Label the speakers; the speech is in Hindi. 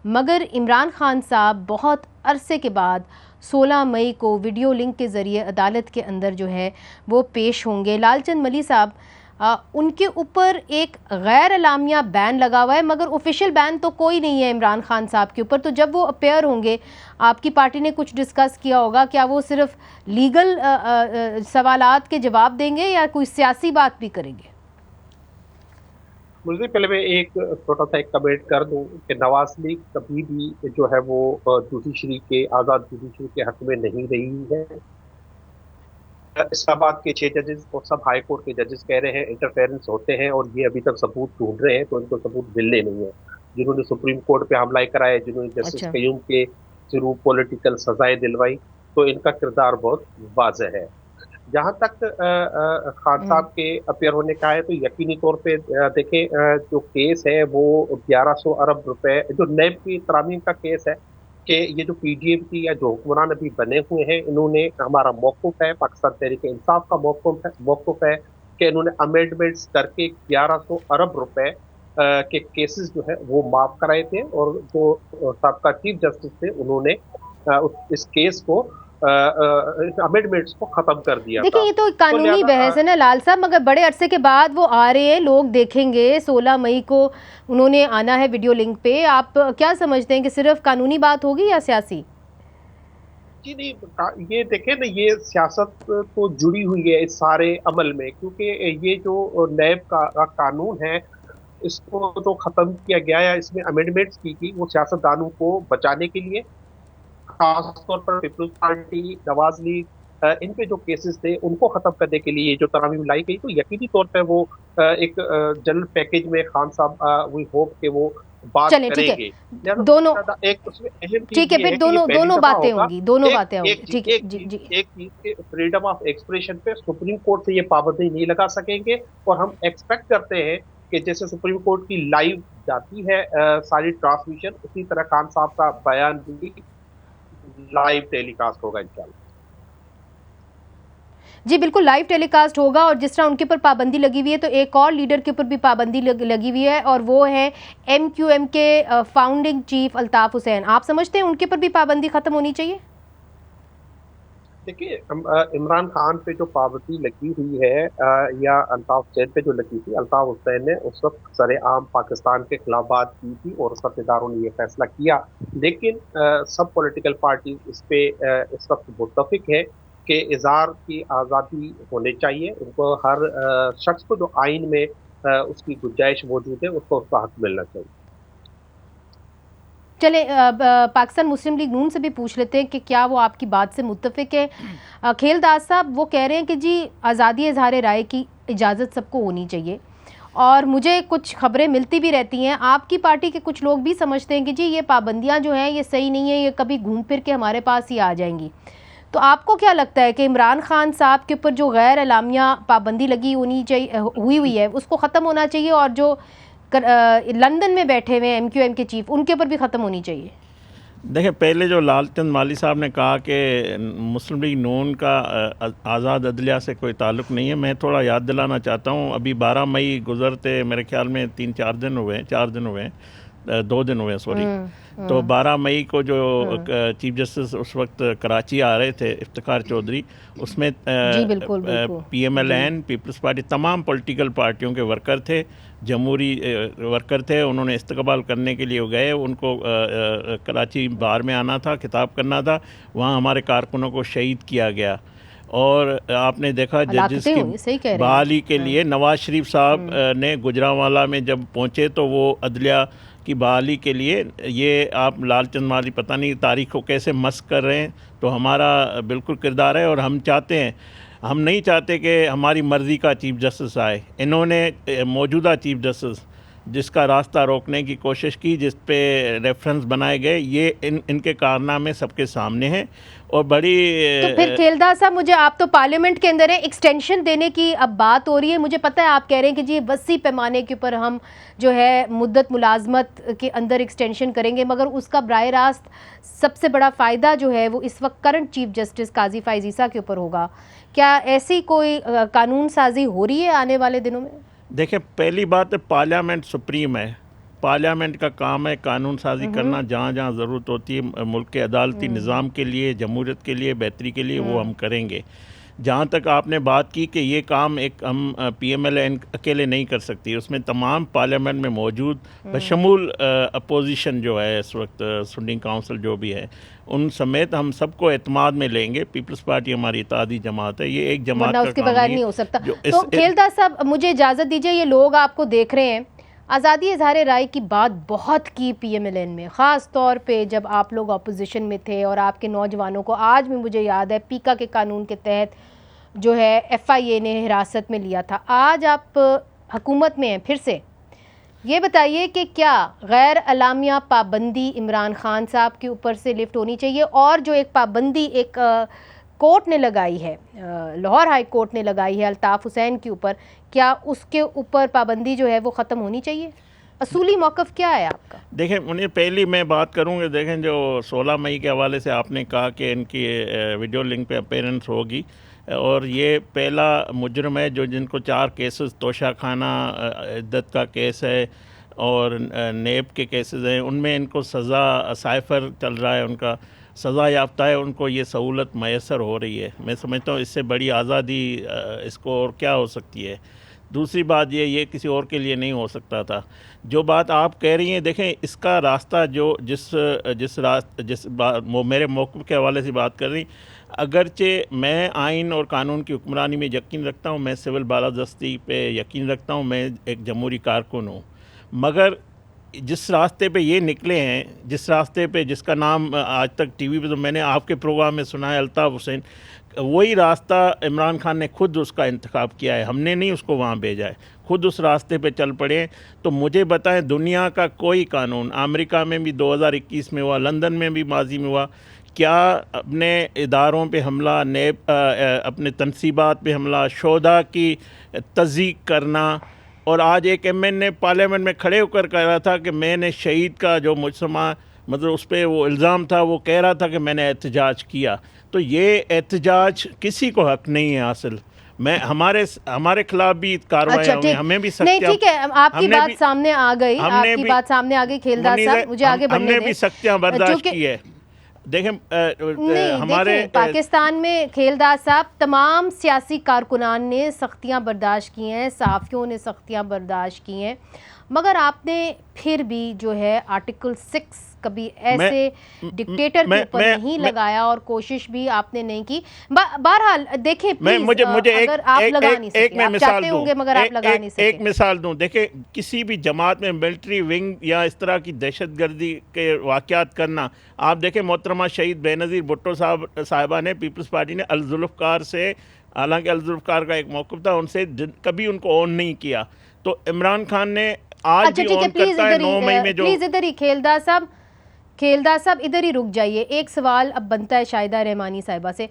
Speaker 1: मगर इमरान खान साहब बहुत अरसे के बाद 16 मई को वीडियो लिंक के ज़रिए अदालत के अंदर जो है वो पेश होंगे। लालचंद मली साहब, उनके ऊपर एक गैर अलामिया बैन लगा हुआ है, मगर ऑफिशियल बैन तो कोई नहीं है इमरान खान साहब के ऊपर। तो जब वो अपेयर होंगे, आपकी पार्टी ने कुछ डिस्कस किया होगा, क्या वो सिर्फ लीगल सवालात के जवाब देंगे या कोई सियासी बात भी करेंगे?
Speaker 2: मुझे पहले मैं एक छोटा सा एक कमेंट कर दूं कि नवाज लीग कभी भी जो है वो जुडिशरी के आज़ाद जुडिशरी के हक में नहीं रही है। इस्लामाबाद के 6 जजेस और सब हाई कोर्ट के जजेस कह रहे हैं इंटरफेरेंस होते हैं और ये अभी तक सबूत ढूंढ रहे हैं, तो इनको सबूत मिलने नहीं है। जिन्होंने सुप्रीम कोर्ट पे हमला कराया, जिन्होंने जस्टिस
Speaker 1: अच्छा।
Speaker 2: कयूम के थ्रू पॉलिटिकल सजाएं दिलवाई, तो इनका किरदार बहुत वाज़ेह है। जहां तक खान साहब के अपियर होने का है, तो यकीनी तौर पे देखें, जो केस है वो 1100 अरब रुपए, जो नैब की तरामीम का केस है कि ये जो पीडीएम की या जो हुक्मरान अभी बने हुए हैं, इन्होंने हमारा मौक़िफ़ है, पाकिस्तान तहरीक इंसाफ का मौक़िफ़ है कि इन्होंने अमेंडमेंट्स करके 1100 अरब रुपए के केसेस जो है वो माफ कराए थे, और जो साबका चीफ जस्टिस थे उन्होंने इस केस को अमेंडमेंट्स को खत्म कर दिया
Speaker 1: देखिए,
Speaker 2: था।
Speaker 1: ये तो कानूनी बहस है ना लाल साहब, मगर बड़े अरसे के बाद वो आ रहे हैं, लोग देखेंगे। 16 मई को उन्होंने आना है वीडियो लिंक पे। आप क्या समझते हैं कि सिर्फ कानूनी बात होगी या सियासी?
Speaker 2: जी नहीं, ये देखें ना, ये सियासत तो जुड़ी हुई है इस सारे अमल में, क्योंकि ये जो नैब का कानून है, इसको तो खत्म किया गया या इसमें अमेंडमेंट्स की गई वो सियासतदानों को बचाने के लिए, खासतौर पर पीपल्स पार्टी, नवाज लीग, इन पे जो केसेस थे उनको खत्म करने के लिए जो तरामीम लाई गई, तो यकीनी तौर पर वो एक जनरल पैकेज में खान साहब वी होप के वो बात
Speaker 1: चलें, ठीक
Speaker 2: करेंगे।
Speaker 1: है, दोनों
Speaker 2: एक उसमें अहम
Speaker 1: ठीक
Speaker 2: चीज
Speaker 1: है,
Speaker 2: ये
Speaker 1: फिर
Speaker 2: है कि ये
Speaker 1: दोनों
Speaker 2: पहली
Speaker 1: दोनों
Speaker 2: दफा
Speaker 1: बातें
Speaker 2: होगा।
Speaker 1: होंगी, दोनों
Speaker 2: एक
Speaker 1: बातें होंगी।
Speaker 2: एक
Speaker 1: ठीक
Speaker 2: चीज
Speaker 1: है,
Speaker 2: एक
Speaker 1: जी
Speaker 2: चीज
Speaker 1: जी।
Speaker 2: एक चीज के फ्रीडम ऑफ एक्सप्रेशन पे सुप्रीम कोर्ट से ये पाबंदी नहीं लगा सकेंगे, और हम एक्सपेक्ट करते हैं कि जैसे सुप्रीम कोर्ट की लाइव जाती है सारी ट्रांसमिशन, उसी तरह खान साहब का बयान भी लाइव टेलीकास्ट होगा इंशाल्लाह।
Speaker 1: जी बिल्कुल, लाइव टेलीकास्ट होगा। और जिस तरह उनके ऊपर पाबंदी लगी हुई है, तो एक और लीडर के ऊपर भी पाबंदी लगी हुई है, और वो है MQM के फाउंडिंग चीफ अल्ताफ हुसैन। आप समझते हैं उनके ऊपर भी पाबंदी खत्म होनी चाहिए?
Speaker 2: देखिए, इमरान खान पे जो पाबंदी लगी हुई है, या अल्ताफ हुसैन पे जो लगी थी, अल्ताफ हुसैन ने उस वक्त सरेआम पाकिस्तान के खिलाफ बात की थी और सत्तेदारों ने ये फैसला किया। लेकिन सब पॉलिटिकल पार्टी इस पे इस वक्त मुत्तफिक है कि इज़हार की आज़ादी होनी चाहिए। उनको हर शख्स को जो आइन में उसकी गुंजाइश मौजूद है, उसको उसका हक मिलना चाहिए।
Speaker 1: चले, पाकिस्तान मुस्लिम लीग नून से भी पूछ लेते हैं कि क्या वो आपकी बात से मुत्तफिक है। खेलदास साहब वो कह रहे हैं कि जी आज़ादी इज़हार राय की इजाज़त सबको होनी चाहिए, और मुझे कुछ खबरें मिलती भी रहती हैं, आपकी पार्टी के कुछ लोग भी समझते हैं कि जी ये पाबंदियां जो हैं ये सही नहीं है, ये कभी घूम फिर के हमारे पास ही आ जाएंगी। तो आपको क्या लगता है कि इमरान खान साहब के ऊपर जो गैर अलामिया पाबंदी लगी होनी चाहिए, हुई है, उसको ख़त्म होना चाहिए, और जो लंदन में बैठे हुए MQM के चीफ, उनके ऊपर भी ख़त्म होनी चाहिए?
Speaker 3: देखिए, पहले जो लालचंद माली साहब ने कहा कि मुस्लिम लीग नून का आज़ाद अदलिया से कोई ताल्लुक़ नहीं है, मैं थोड़ा याद दिलाना चाहता हूँ। अभी 12 मई गुज़रते मेरे ख्याल में 4 दिन हुए हैं, 2 दिन हुए, सॉरी। तो 12 मई को जो चीफ जस्टिस उस वक्त कराची आ रहे थे, इफ्तिखार चौधरी, उसमें PMLN, पीपल्स पार्टी, तमाम पॉलिटिकल पार्टियों के वर्कर थे, जमहूरी वर्कर थे। उन्होंने इस्तकबाल करने के लिए गए, उनको कराची बार में आना था, खिताब करना था। वहाँ हमारे कारकुनों को शहीद किया गया। और आपने देखा जजिस की बहाली के लिए नवाज शरीफ साहब ने गुजरांवाला में जब पहुँचे, तो वो अदलिया की बहाली के लिए, ये आप लालचंद माली पता नहीं तारीख को कैसे मस्क कर रहे हैं। तो हमारा बिल्कुल किरदार है, और हम चाहते हैं, हम नहीं चाहते कि हमारी मर्ज़ी का चीफ जस्टिस आए। इन्होंने मौजूदा चीफ जस्टिस जिसका रास्ता रोकने की कोशिश की, जिस पे रेफरेंस बनाए गए, ये इनके कारनामे सबके सामने हैं। और बड़ी
Speaker 1: तो फिर खेलदास साहब, मुझे आप तो पार्लियामेंट के अंदर है, एक्सटेंशन देने की अब बात हो रही है। मुझे पता है आप कह रहे हैं कि जी वसी पैमाने के ऊपर हम जो है मुद्दत मुलाजमत के अंदर एक्सटेंशन करेंगे, मगर उसका बराह रास्त सबसे बड़ा फ़ायदा जो है वो इस वक्त करंट चीफ जस्टिस काजी फ़ाइज़ ईसा के ऊपर होगा। क्या ऐसी कोई कानून साजी हो रही है आने वाले दिनों में?
Speaker 3: देखिए, पहली बात है, पार्लियामेंट सुप्रीम है, पार्लियामेंट का काम है कानून साजी करना, जहाँ जहाँ ज़रूरत होती है मुल्क के अदालती निज़ाम के लिए, जमहूरियत के लिए, बेहतरी के लिए, वो हम करेंगे। जहाँ तक आपने बात की कि ये काम एक हम PMLN अकेले नहीं कर सकती, उसमें तमाम पार्लियामेंट में मौजूद बशमूल अपोजिशन जो है इस वक्त सुन्नी काउंसिल जो भी है, उन समेत हम सबको एतमाद में लेंगे। पीपल्स पार्टी हमारी इत्तेहादी जमात है, ये एक जमात का
Speaker 1: उसके
Speaker 3: काम
Speaker 1: बगैर नहीं हो सकता।
Speaker 3: जो
Speaker 1: तो खेलदास साहब मुझे इजाज़त दीजिए, ये लोग आपको देख रहे हैं, आज़ादी इज़हार राय की बात बहुत की PMLN में, ख़ास तौर पे जब आप लोग अपोजिशन में थे और आपके नौजवानों को आज भी मुझे याद है पीका के कानून के तहत जो है FIA ने हिरासत में लिया था। आज आप हुकूमत में हैं फिर से, ये बताइए कि क्या गैर अलामिया पाबंदी इमरान खान साहब के ऊपर से लिफ्ट होनी चाहिए, और जो एक पाबंदी एक कोर्ट ने लगाई है, लाहौर हाई कोर्ट ने लगाई है अल्ताफ़ हुसैन के ऊपर, क्या उसके ऊपर पाबंदी जो है वो ख़त्म होनी चाहिए? असूली मौक़िफ़ क्या है आपका?
Speaker 3: देखें, उन्हें पहली मैं बात करूँगा, देखें जो 16 मई के हवाले से आपने कहा कि इनकी वीडियो लिंक पे अपीयरेंस होगी, और ये पहला मुजरम है जो जिनको 4 केसेस, तोशा खाना इद्दत का केस है और नेब के केसेस हैं, उनमें इनको सज़ा साइफ़र चल रहा है, उनका सज़ा याफ्ता है, उनको ये सहूलत मैसर हो रही है। मैं समझता हूँ इससे बड़ी आज़ादी इसको और क्या हो सकती है। दूसरी बात ये किसी और के लिए नहीं हो सकता था। जो बात आप कह रही हैं, देखें इसका रास्ता जो वो मेरे मौक़िफ़ के हवाले से बात कर रही, अगरचे मैं आइन और कानून की हुक्मरानी में यकीन रखता हूँ, मैं सिविल बालादस्ती पे यकीन रखता हूँ, मैं एक जमहूरी कारकुन हूँ, मगर जिस रास्ते पे ये निकले हैं, जिस रास्ते पे जिसका नाम आज तक TV पे तो मैंने आपके प्रोग्राम में सुना है, अल्ताफ़ हुसैन, वही रास्ता इमरान खान ने खुद उसका इंतखाब किया है, हमने नहीं उसको वहाँ भेजा है, खुद उस रास्ते पे चल पड़े हैं। तो मुझे बताएं, दुनिया का कोई कानून, अमेरिका में भी 2021 में हुआ, लंदन में भी माजी में हुआ, क्या अपने इदारों पे हमला, अपने तनसीबात पे हमला, शोधा की तज़ीक करना, और आज एक MN पार्लियामेंट में खड़े होकर कह रहा था कि मैंने शहीद का जो मुजसमा, मतलब उस पर वो इल्ज़ाम था, वो कह रहा था कि मैंने एहतजाज किया। तो ये एहतजाज किसी को हक नहीं है हासिल। मैं हमारे खिलाफ भी कार्रवाई होंगी, हमें भी
Speaker 1: नहीं, ठीक है, आपकी बात सामने आ गई, आपकी बात सामने आ गई खेलदास साहब, मुझे आगे बढ़ने दें।
Speaker 3: हमने भी सख्तियाँ बर्दाश्त की है। देखें हमारे
Speaker 1: पाकिस्तान में खेलदास साहब तमाम सियासी कारकुनान ने सख्तियां बर्दाश्त की हैं, सहाफ़ियों ने सख्तियां बर्दाश्त की हैं, मगर आपने फिर भी जो है आर्टिकल 6 कभी ऐसे डिक्टेटर के ऊपर नहीं लगाया और कोशिश भी आपने नहीं की। बहरहाल देखें,
Speaker 3: मुझे
Speaker 1: अगर आप लगा नहीं सकते, आप चाहते होंगे मगर आप लगा नहीं सकते।
Speaker 3: एक मिसाल दूं, देखें किसी भी जमात में मिलिट्री विंग या इस तरह की दहशतगर्दी के वाक़यात करना, आप देखें मोहतरमा शहीद बेनज़ीर भुट्टो साहिबा ने, पीपल्स पार्टी ने अल-जुल्फ़कार से, हालांकि अल-जुल्फ़कार का एक मौक़िफ़ था, उनसे कभी उनको ऑन नहीं किया। तो इमरान खान ने आज भी ऑन करता है 9 मई में। जो
Speaker 1: प्लीज़ इधर ही खेलदास साहब इधर ही रुक जाइए। एक सवाल अब बनता है शाहिदा रहमानी साहिबा से